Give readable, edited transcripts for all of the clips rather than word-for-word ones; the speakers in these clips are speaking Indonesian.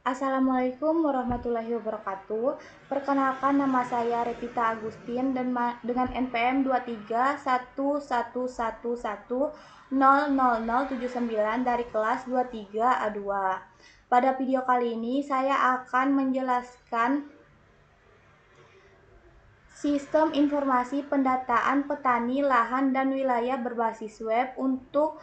Assalamualaikum warahmatullahi wabarakatuh. Perkenalkan, nama saya Revita Agustin dan dengan NPM 23.111100079 dari kelas 23A2. Pada video kali ini saya akan menjelaskan sistem informasi pendataan petani lahan dan wilayah berbasis web untuk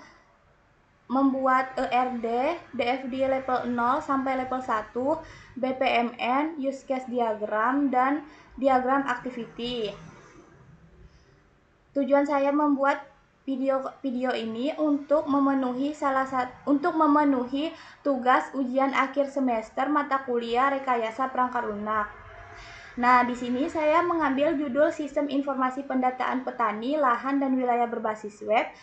membuat ERD, DFD level 0 sampai level 1, BPMN, use case diagram, dan diagram activity. Tujuan saya membuat video ini untuk memenuhi tugas ujian akhir semester mata kuliah rekayasa perangkat lunak. Nah, di sini saya mengambil judul Sistem Informasi Pendataan Petani, Lahan, dan Wilayah Berbasis Web,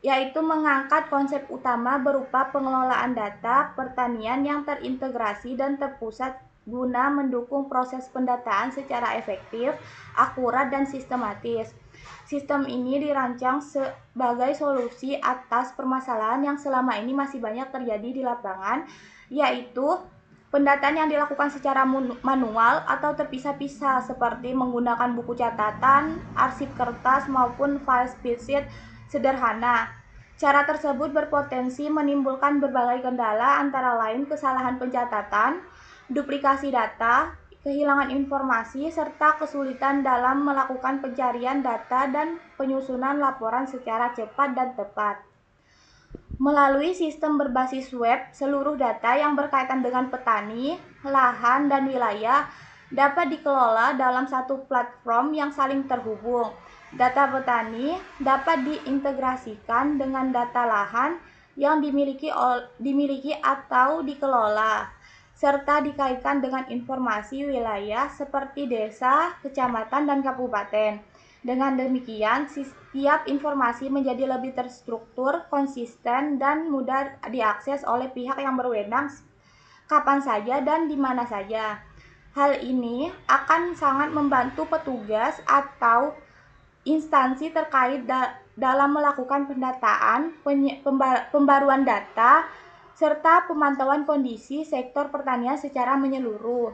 yaitu mengangkat konsep utama berupa pengelolaan data pertanian yang terintegrasi dan terpusat guna mendukung proses pendataan secara efektif, akurat, dan sistematis. Sistem ini dirancang sebagai solusi atas permasalahan yang selama ini masih banyak terjadi di lapangan, yaitu pendataan yang dilakukan secara manual atau terpisah-pisah seperti menggunakan buku catatan, arsip kertas, maupun file spreadsheet sederhana. Cara tersebut berpotensi menimbulkan berbagai kendala, antara lain kesalahan pencatatan, duplikasi data, kehilangan informasi, serta kesulitan dalam melakukan pencarian data dan penyusunan laporan secara cepat dan tepat. Melalui sistem berbasis web, seluruh data yang berkaitan dengan petani, lahan, dan wilayah dapat dikelola dalam satu platform yang saling terhubung. Data petani dapat diintegrasikan dengan data lahan yang dimiliki atau dikelola, serta dikaitkan dengan informasi wilayah seperti desa, kecamatan, dan kabupaten. Dengan demikian, setiap informasi menjadi lebih terstruktur, konsisten, dan mudah diakses oleh pihak yang berwenang kapan saja dan di mana saja. Hal ini akan sangat membantu petugas atau instansi terkait dalam melakukan pendataan, pembaruan data, serta pemantauan kondisi sektor pertanian secara menyeluruh.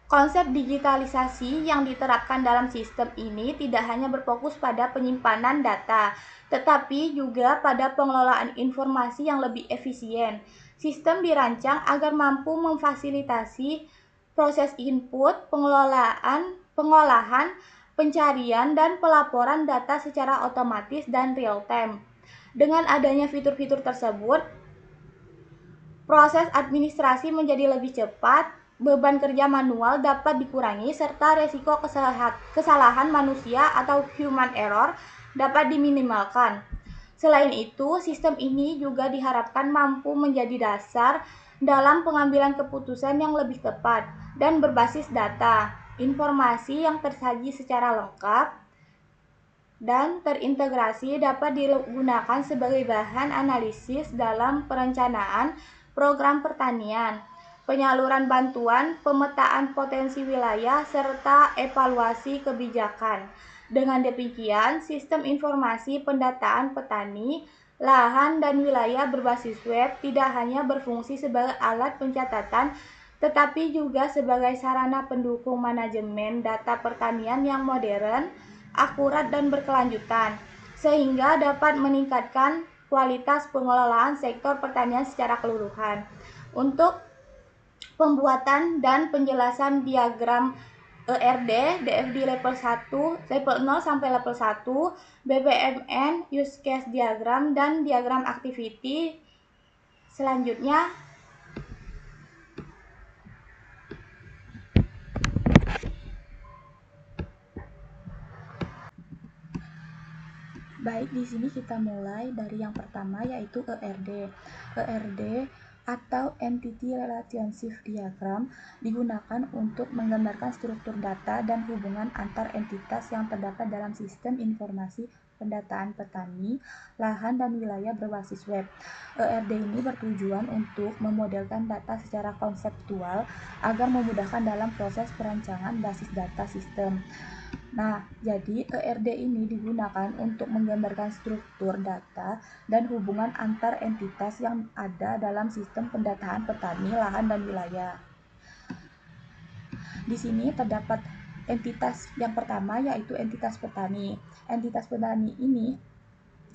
Konsep digitalisasi yang diterapkan dalam sistem ini tidak hanya berfokus pada penyimpanan data, tetapi juga pada pengelolaan informasi yang lebih efisien. Sistem dirancang agar mampu memfasilitasi proses input, pengolahan, pencarian, dan pelaporan data secara otomatis dan real time. Dengan adanya fitur-fitur tersebut, proses administrasi menjadi lebih cepat, beban kerja manual dapat dikurangi, serta resiko kesalahan manusia atau human error dapat diminimalkan. Selain itu, sistem ini juga diharapkan mampu menjadi dasar dalam pengambilan keputusan yang lebih tepat dan berbasis data. Informasi yang tersaji secara lengkap dan terintegrasi dapat digunakan sebagai bahan analisis dalam perencanaan program pertanian, penyaluran bantuan, pemetaan potensi wilayah, serta evaluasi kebijakan. Dengan demikian, sistem informasi pendataan petani, lahan, dan wilayah berbasis web tidak hanya berfungsi sebagai alat pencatatan, tetapi juga sebagai sarana pendukung manajemen data pertanian yang modern, akurat, dan berkelanjutan, sehingga dapat meningkatkan kualitas pengelolaan sektor pertanian secara keseluruhan. Untuk pembuatan dan penjelasan diagram ERD, DFD level 1, level 0 sampai level 1, BPMN, use case diagram, dan diagram activity. Selanjutnya, baik, di sini kita mulai dari yang pertama, yaitu ERD. ERD atau Entity Relationship Diagram digunakan untuk menggambarkan struktur data dan hubungan antar entitas yang terdapat dalam sistem informasi pendataan petani, lahan, dan wilayah berbasis web. ERD ini bertujuan untuk memodelkan data secara konseptual agar memudahkan dalam proses perancangan basis data sistem. Nah, jadi ERD ini digunakan untuk menggambarkan struktur data dan hubungan antar entitas yang ada dalam sistem pendataan petani, lahan, dan wilayah. Di sini terdapat entitas yang pertama, yaitu entitas petani. Entitas petani ini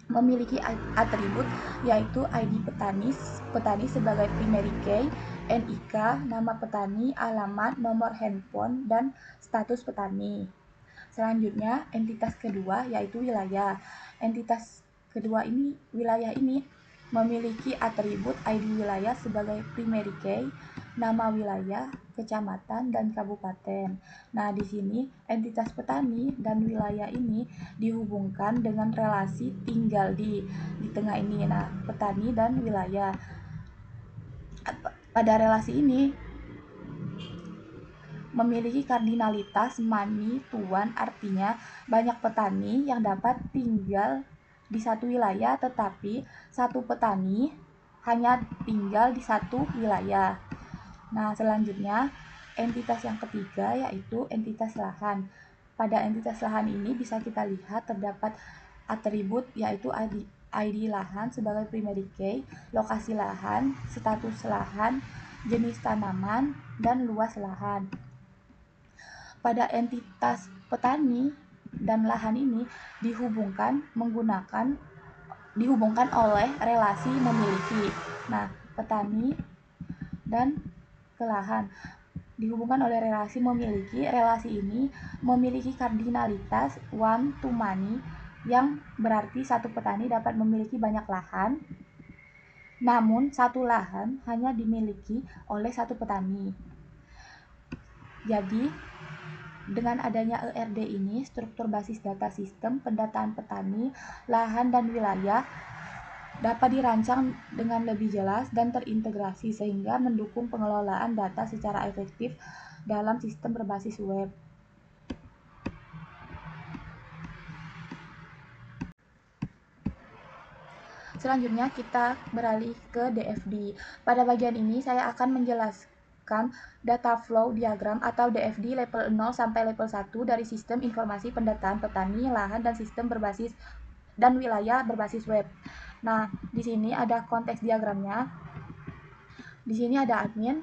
memiliki atribut yaitu ID petani sebagai primary key, NIK, nama petani, alamat, nomor handphone, dan status petani. Selanjutnya, entitas kedua yaitu wilayah. Entitas kedua ini, wilayah ini memiliki atribut ID wilayah sebagai primary key, nama wilayah, kecamatan, dan kabupaten. Nah, di sini entitas petani dan wilayah ini dihubungkan dengan relasi tinggal di tengah ini. Nah, petani dan wilayah. Pada relasi ini memiliki kardinalitas mani tuan, artinya banyak petani yang dapat tinggal di satu wilayah, tetapi satu petani hanya tinggal di satu wilayah. Nah, selanjutnya entitas yang ketiga yaitu entitas lahan. Pada entitas lahan ini bisa kita lihat terdapat atribut yaitu ID lahan sebagai primary key, lokasi lahan, status lahan, jenis tanaman, dan luas lahan. Pada entitas petani dan lahan ini dihubungkan oleh relasi memiliki. Nah, petani dan ke lahan dihubungkan oleh relasi memiliki. Relasi ini memiliki kardinalitas one to many, yang berarti satu petani dapat memiliki banyak lahan, namun satu lahan hanya dimiliki oleh satu petani. Jadi, dengan adanya ERD ini, struktur basis data sistem pendataan petani, lahan, dan wilayah dapat dirancang dengan lebih jelas dan terintegrasi sehingga mendukung pengelolaan data secara efektif dalam sistem berbasis web. Selanjutnya kita beralih ke DFD. Pada bagian ini saya akan menjelaskan data flow diagram atau DFD level 0 sampai level 1 dari sistem informasi pendataan petani, lahan, dan sistem berbasis dan wilayah berbasis web. Nah, di sini ada konteks diagramnya. Di sini ada admin,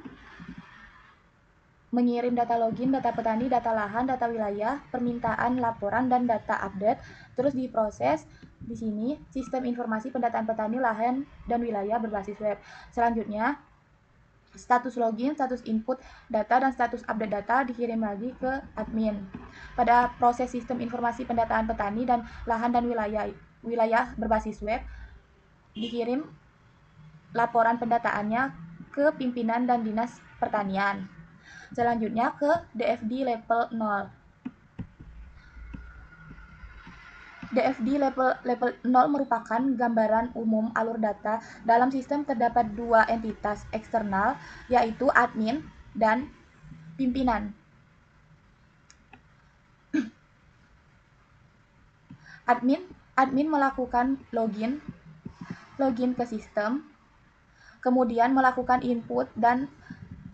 mengirim data login, data petani, data lahan, data wilayah, permintaan laporan, dan data update, terus diproses. Di sini sistem informasi pendataan petani, lahan, dan wilayah berbasis web. Selanjutnya, status login, status input data, dan status update data dikirim lagi ke admin. Pada proses sistem informasi pendataan petani dan lahan dan wilayah berbasis web, dikirim laporan pendataannya ke pimpinan dan dinas pertanian. Selanjutnya ke DFD level 0. DFD level 0 merupakan gambaran umum alur data. Dalam sistem terdapat dua entitas eksternal, yaitu admin dan pimpinan. Admin melakukan login ke sistem, kemudian melakukan input dan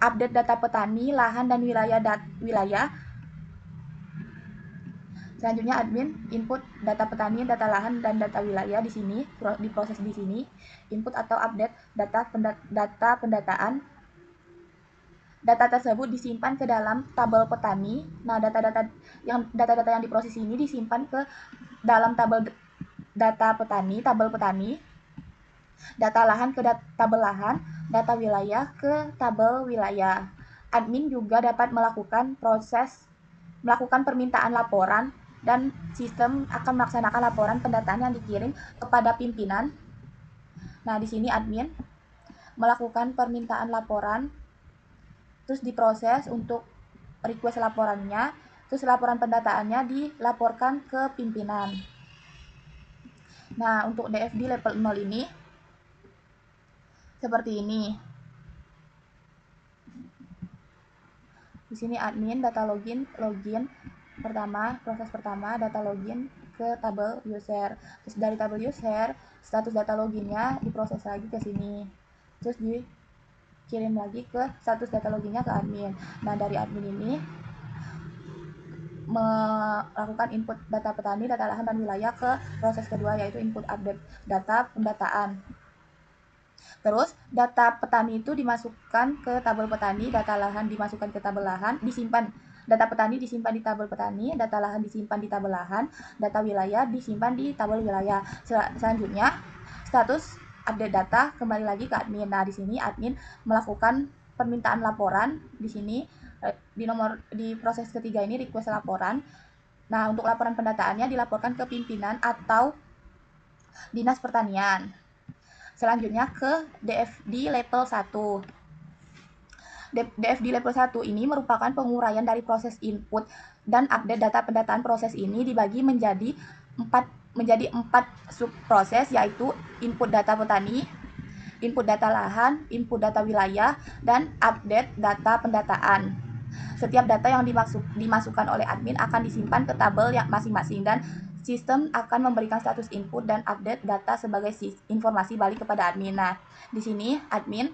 update data petani, lahan, dan wilayah. Selanjutnya admin input data petani, data lahan, dan data wilayah. Di sini diproses di sini input atau update data pendataan. Data tersebut disimpan ke dalam tabel petani. Nah, data-data yang diproses ini disimpan ke dalam tabel petani, data lahan ke tabel lahan, data wilayah ke tabel wilayah. Admin juga dapat melakukan permintaan laporan, dan sistem akan melaksanakan laporan pendataan yang dikirim kepada pimpinan. Nah, di sini admin melakukan permintaan laporan, terus diproses untuk request laporannya, terus laporan pendataannya dilaporkan ke pimpinan. Nah, untuk DFD level 0 ini seperti ini. Di sini admin data login proses pertama data login ke tabel user. Terus dari tabel user, status data loginnya diproses lagi ke sini. Terus dikirim lagi ke status data loginnya ke admin. Nah, dari admin ini melakukan input data petani, data lahan dan wilayah ke proses kedua, yaitu input update data pendataan. Terus data petani itu dimasukkan ke tabel petani, data lahan dimasukkan ke tabel lahan, disimpan. Data petani disimpan di tabel petani, data lahan disimpan di tabel lahan, data wilayah disimpan di tabel wilayah. Selanjutnya, status update data kembali lagi ke admin. Nah, di sini admin melakukan permintaan laporan di sini di proses ketiga ini request laporan. Nah, untuk laporan pendataannya dilaporkan ke pimpinan atau Dinas Pertanian. Selanjutnya ke DFD level 1. DFD level 1 ini merupakan penguraian dari proses input dan update data pendataan. Proses ini dibagi menjadi empat subproses, yaitu input data petani, input data lahan, input data wilayah, dan update data pendataan. Setiap data yang dimasukkan oleh admin akan disimpan ke tabel yang masing-masing, dan sistem akan memberikan status input dan update data sebagai informasi balik kepada admin. Nah, di sini admin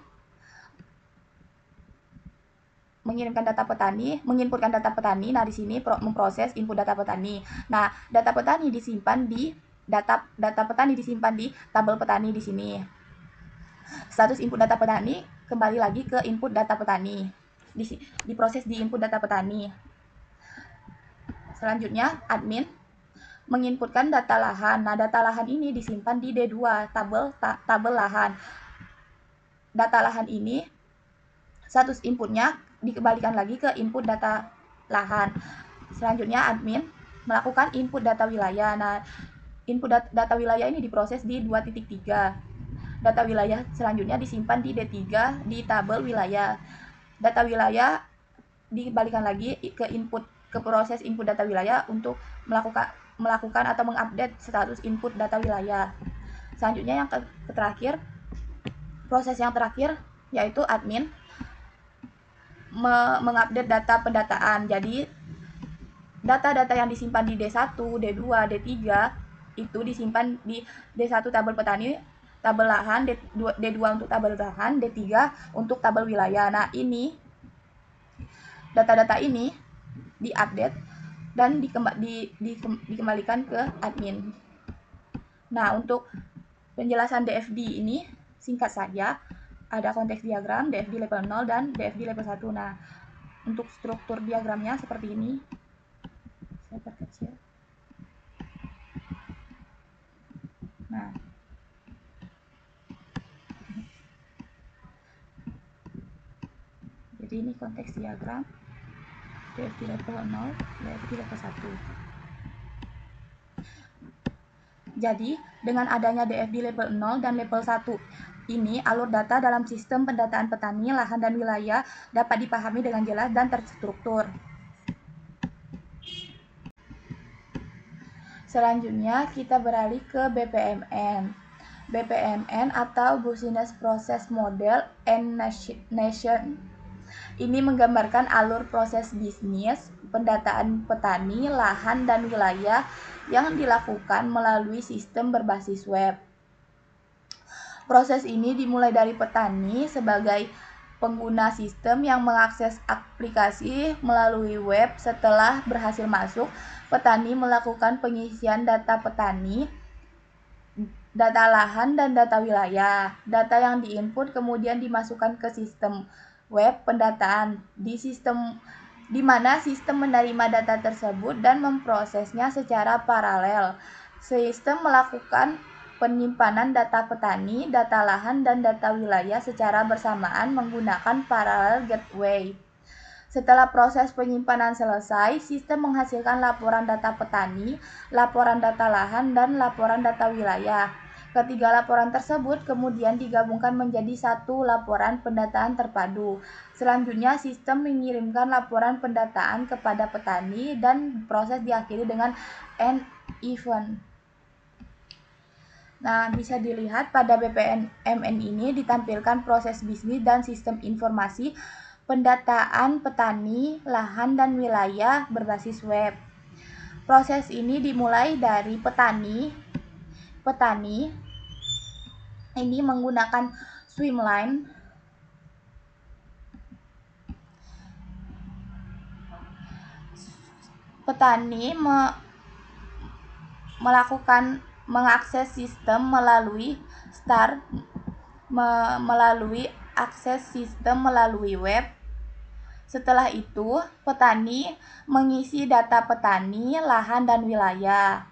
mengirimkan data petani, menginputkan data petani. Nah, di sini memproses input data petani. Nah, data petani disimpan di data petani disimpan di tabel petani di sini. Status input data petani kembali lagi ke input data petani. Diproses di input data petani. Selanjutnya, admin menginputkan data lahan. Nah, data lahan ini disimpan di D2, tabel lahan. Data lahan ini status inputnya dikembalikan lagi ke input data lahan. Selanjutnya admin melakukan input data wilayah. Nah, input data wilayah ini diproses di 2.3. Data wilayah selanjutnya disimpan di D3 di tabel wilayah. Data wilayah dikembalikan lagi ke proses input data wilayah untuk melakukan atau mengupdate status input data wilayah. Selanjutnya yang terakhir, proses yang terakhir yaitu admin mengupdate data pendataan. Jadi data-data yang disimpan di D1, D2, D3 itu disimpan di D1 tabel petani, tabel lahan, D2 untuk tabel lahan, D3 untuk tabel wilayah. Nah, ini data-data ini diupdate dan dikembalikan ke admin. Nah, untuk penjelasan DFD ini singkat saja. Ada konteks diagram, DFD level 0 dan DFD level 1. Nah, untuk struktur diagramnya seperti ini. Saya perkecil. Nah, jadi ini konteks diagram DFD level 0, DFD level 1. Jadi, dengan adanya DFD level 0 dan level 1 ini, alur data dalam sistem pendataan petani, lahan, dan wilayah dapat dipahami dengan jelas dan terstruktur. Selanjutnya, kita beralih ke BPMN. BPMN atau Business Process Model and Nation. Ini menggambarkan alur proses bisnis, pendataan petani, lahan, dan wilayah yang dilakukan melalui sistem berbasis web. Proses ini dimulai dari petani sebagai pengguna sistem yang mengakses aplikasi melalui web. Setelah berhasil masuk, petani melakukan pengisian data petani, data lahan, dan data wilayah. Data yang diinput kemudian dimasukkan ke sistem web pendataan di mana sistem menerima data tersebut dan memprosesnya secara paralel. Sistem melakukan penyimpanan data petani, data lahan, dan data wilayah secara bersamaan menggunakan parallel gateway. Setelah proses penyimpanan selesai, sistem menghasilkan laporan data petani, laporan data lahan, dan laporan data wilayah. Ketiga laporan tersebut kemudian digabungkan menjadi satu laporan pendataan terpadu. Selanjutnya, sistem mengirimkan laporan pendataan kepada petani dan proses diakhiri dengan end event. Nah, bisa dilihat pada BPMN ini ditampilkan proses bisnis dan sistem informasi pendataan petani, lahan, dan wilayah berbasis web. Proses ini dimulai dari petani ini menggunakan Swimline petani mengakses sistem melalui akses sistem melalui web. Setelah itu, petani mengisi data petani, lahan, dan wilayah.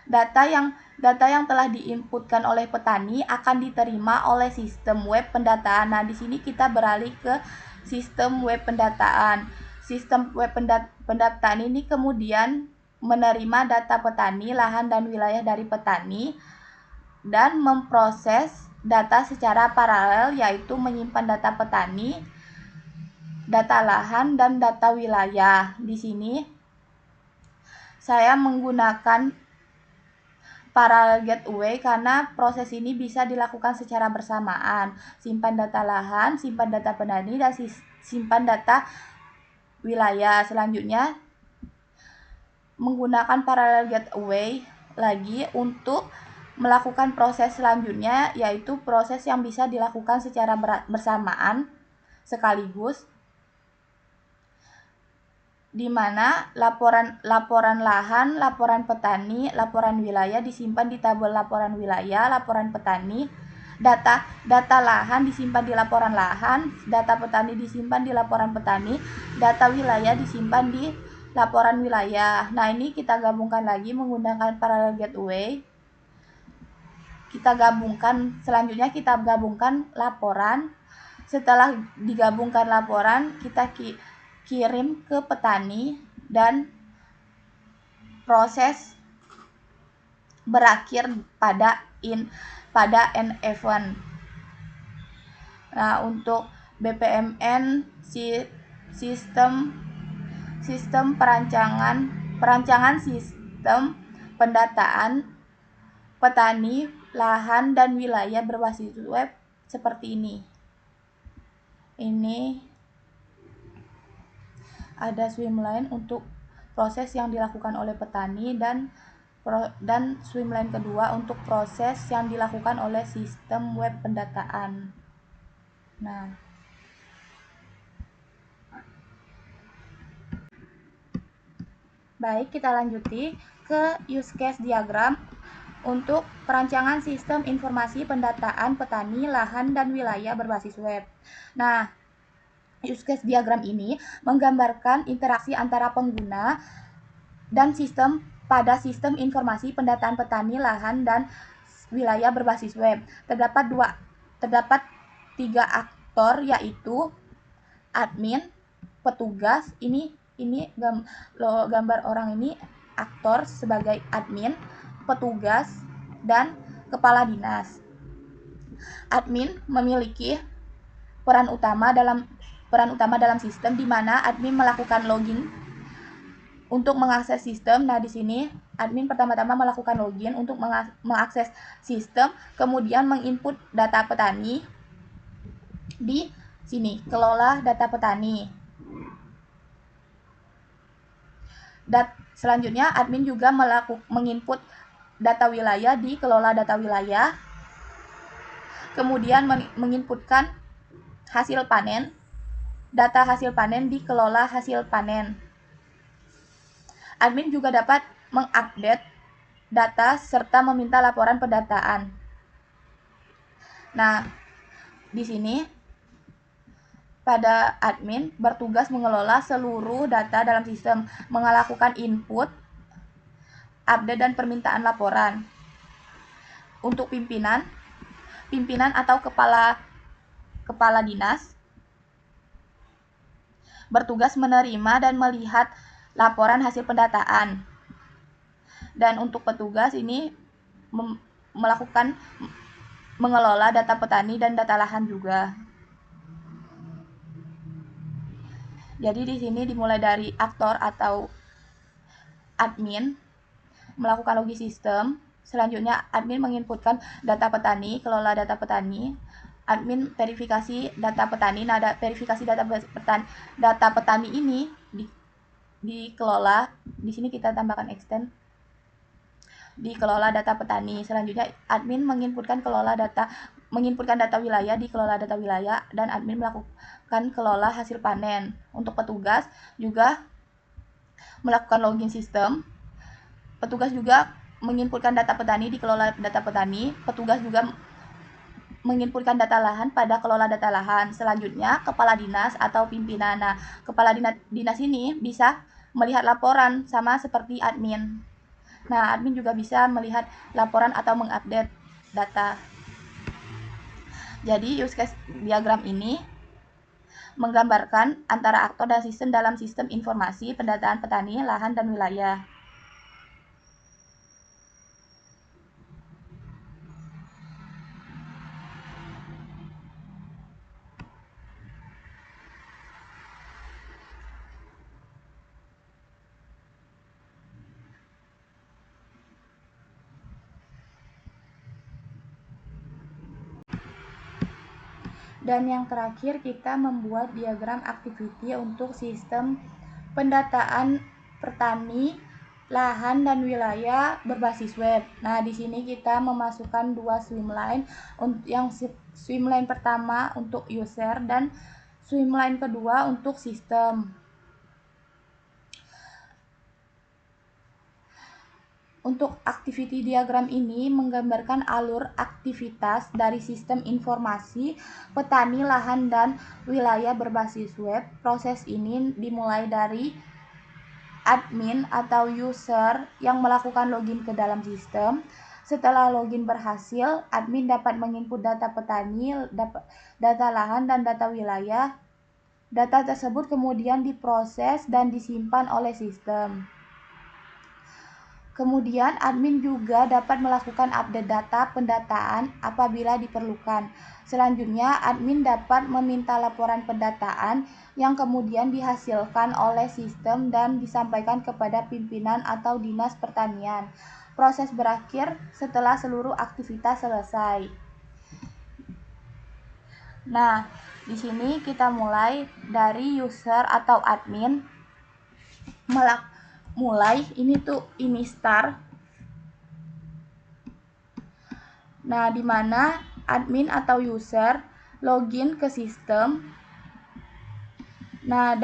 Data yang telah diinputkan oleh petani akan diterima oleh sistem web pendataan. Nah, di sini kita beralih ke sistem web pendataan. Sistem web pendataan ini kemudian menerima data petani, lahan, dan wilayah dari petani dan memproses data secara paralel, yaitu menyimpan data petani, data lahan, dan data wilayah. Di sini saya menggunakan parallel gateway karena proses ini bisa dilakukan secara bersamaan. Simpan data lahan, simpan data petani, dan simpan data wilayah. Selanjutnya menggunakan parallel gateway lagi untuk melakukan proses selanjutnya, yaitu proses yang bisa dilakukan secara bersamaan sekaligus, di mana laporan lahan, laporan petani, laporan wilayah disimpan di tabel laporan wilayah, laporan petani, data lahan disimpan di laporan lahan, data petani disimpan di laporan petani, data wilayah disimpan di laporan wilayah. Nah, ini kita gabungkan lagi menggunakan parallel gateway. Selanjutnya kita gabungkan laporan. Setelah digabungkan laporan, kita kirim ke petani dan proses berakhir pada end event. Nah, untuk BPMN sistem perancangan sistem pendataan petani, lahan, dan wilayah berbasis web seperti ini. Ini ada swimline untuk proses yang dilakukan oleh petani dan swimline kedua untuk proses yang dilakukan oleh sistem web pendataan. Nah, baik, kita lanjuti ke use case diagram untuk perancangan sistem informasi pendataan petani, lahan, dan wilayah berbasis web. Nah, use case diagram ini menggambarkan interaksi antara pengguna dan sistem pada sistem informasi pendataan petani, lahan, dan wilayah berbasis web. Terdapat 3 aktor, yaitu admin, petugas. Ini gambar orang ini aktor sebagai admin, petugas, dan kepala dinas. Admin memiliki peran utama dalam sistem, di mana admin melakukan login untuk mengakses sistem. Nah, di sini admin pertama-tama melakukan login untuk mengakses sistem, kemudian menginput data petani. Di sini, kelola data petani. Selanjutnya, admin juga menginput data wilayah di kelola data wilayah. Kemudian menginputkan hasil panen, data hasil panen di kelola hasil panen. Admin juga dapat mengupdate data serta meminta laporan pendataan. Nah, di sini pada admin bertugas mengelola seluruh data dalam sistem, melakukan input, update, dan permintaan laporan. Untuk pimpinan atau kepala dinas bertugas menerima dan melihat laporan hasil pendataan. Dan untuk petugas ini mengelola data petani dan data lahan juga. Jadi di sini dimulai dari aktor atau admin melakukan logi sistem. Selanjutnya admin menginputkan data petani, kelola data petani. Admin verifikasi data petani. Nah, verifikasi data petani ini dikelola. Di sini kita tambahkan extend. Dikelola data petani. Selanjutnya admin menginputkan kelola data menginputkan data wilayah di kelola data wilayah, dan admin melakukan kelola hasil panen. Untuk petugas juga melakukan login sistem. Petugas juga menginputkan data petani di kelola data petani. Petugas juga menginputkan data lahan pada kelola data lahan. Selanjutnya, kepala dinas atau pimpinan. Nah, kepala dinas ini bisa melihat laporan sama seperti admin. Nah, admin juga bisa melihat laporan atau mengupdate data. Jadi, use case diagram ini menggambarkan antara aktor dan sistem dalam sistem informasi pendataan petani, lahan, dan wilayah. Dan yang terakhir, kita membuat diagram activity untuk sistem pendataan petani, lahan, dan wilayah berbasis web. Nah, di sini kita memasukkan dua swimline. Yang swimline pertama untuk user dan swimline kedua untuk sistem. Untuk activity diagram ini menggambarkan alur aktivitas dari sistem informasi petani, lahan, dan wilayah berbasis web. Proses ini dimulai dari admin atau user yang melakukan login ke dalam sistem. Setelah login berhasil, admin dapat menginput data petani, data lahan, dan data wilayah. Data tersebut kemudian diproses dan disimpan oleh sistem. Kemudian, admin juga dapat melakukan update data pendataan apabila diperlukan. Selanjutnya, admin dapat meminta laporan pendataan yang kemudian dihasilkan oleh sistem dan disampaikan kepada pimpinan atau dinas pertanian. Proses berakhir setelah seluruh aktivitas selesai. Nah, di sini kita mulai dari user atau admin ini start. Nah, di mana admin atau user login ke sistem. Nah,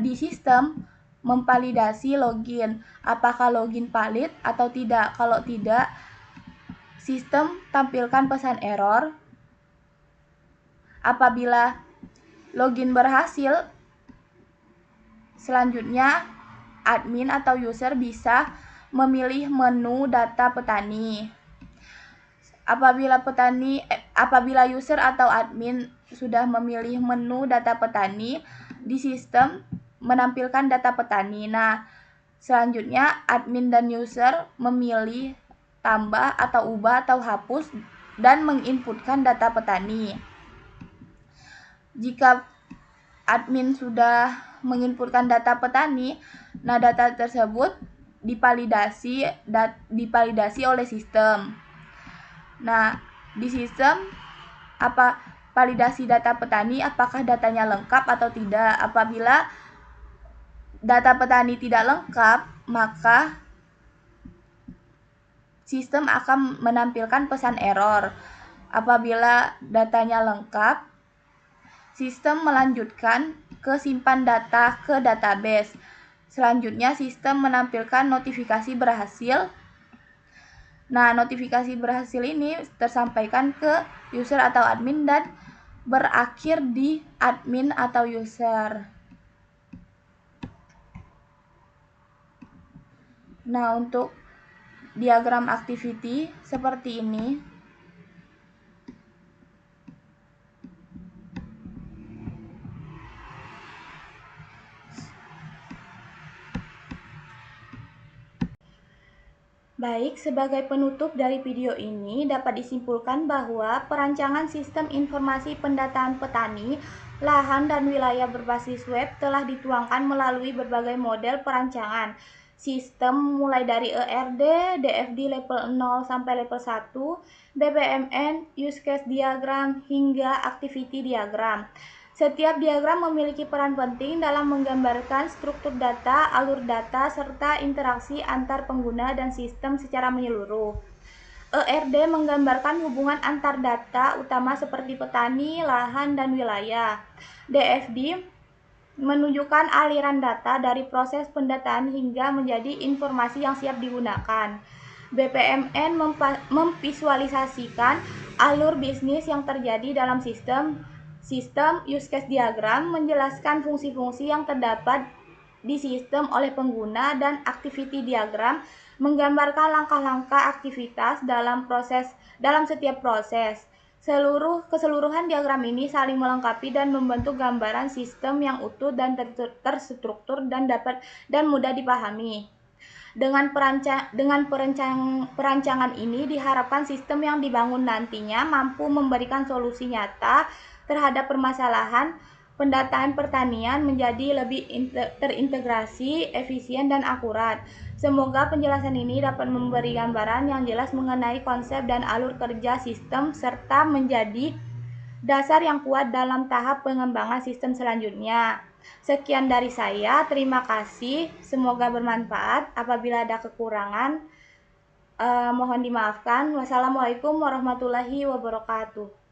di sistem memvalidasi login, apakah login valid atau tidak. Kalau tidak, sistem tampilkan pesan error. Apabila login berhasil, selanjutnya admin atau user bisa memilih menu data petani. Apabila user atau admin sudah memilih menu data petani, di sistem menampilkan data petani. Nah, selanjutnya admin dan user memilih tambah atau ubah atau hapus dan menginputkan data petani. Jika admin sudah menginputkan data petani, nah data tersebut divalidasi oleh sistem. Nah, di sistem validasi data petani apakah datanya lengkap atau tidak. Apabila data petani tidak lengkap, maka sistem akan menampilkan pesan error. Apabila datanya lengkap, sistem melanjutkan ke simpan data ke database. Selanjutnya, sistem menampilkan notifikasi berhasil. Nah, notifikasi berhasil ini tersampaikan ke user atau admin dan berakhir di admin atau user. Nah, untuk diagram activity seperti ini. Baik, sebagai penutup dari video ini dapat disimpulkan bahwa perancangan sistem informasi pendataan petani, lahan, dan wilayah berbasis web telah dituangkan melalui berbagai model perancangan sistem mulai dari ERD, DFD level 0 sampai level 1, BPMN, use case diagram, hingga activity diagram. Setiap diagram memiliki peran penting dalam menggambarkan struktur data, alur data, serta interaksi antar pengguna dan sistem secara menyeluruh. ERD menggambarkan hubungan antar data utama seperti petani, lahan, dan wilayah. DFD menunjukkan aliran data dari proses pendataan hingga menjadi informasi yang siap digunakan. BPMN memvisualisasikan alur bisnis yang terjadi dalam sistem use case diagram, menjelaskan fungsi-fungsi yang terdapat di sistem oleh pengguna, dan activity diagram menggambarkan langkah-langkah aktivitas dalam setiap proses. Keseluruhan diagram ini saling melengkapi dan membentuk gambaran sistem yang utuh dan terstruktur dan mudah dipahami. Dengan perancangan ini diharapkan sistem yang dibangun nantinya mampu memberikan solusi nyata terhadap permasalahan pendataan pertanian menjadi lebih terintegrasi, efisien, dan akurat. Semoga penjelasan ini dapat memberi gambaran yang jelas mengenai konsep dan alur kerja sistem serta menjadi dasar yang kuat dalam tahap pengembangan sistem selanjutnya. Sekian dari saya, terima kasih. Semoga bermanfaat. Apabila ada kekurangan, mohon dimaafkan. Wassalamualaikum warahmatullahi wabarakatuh.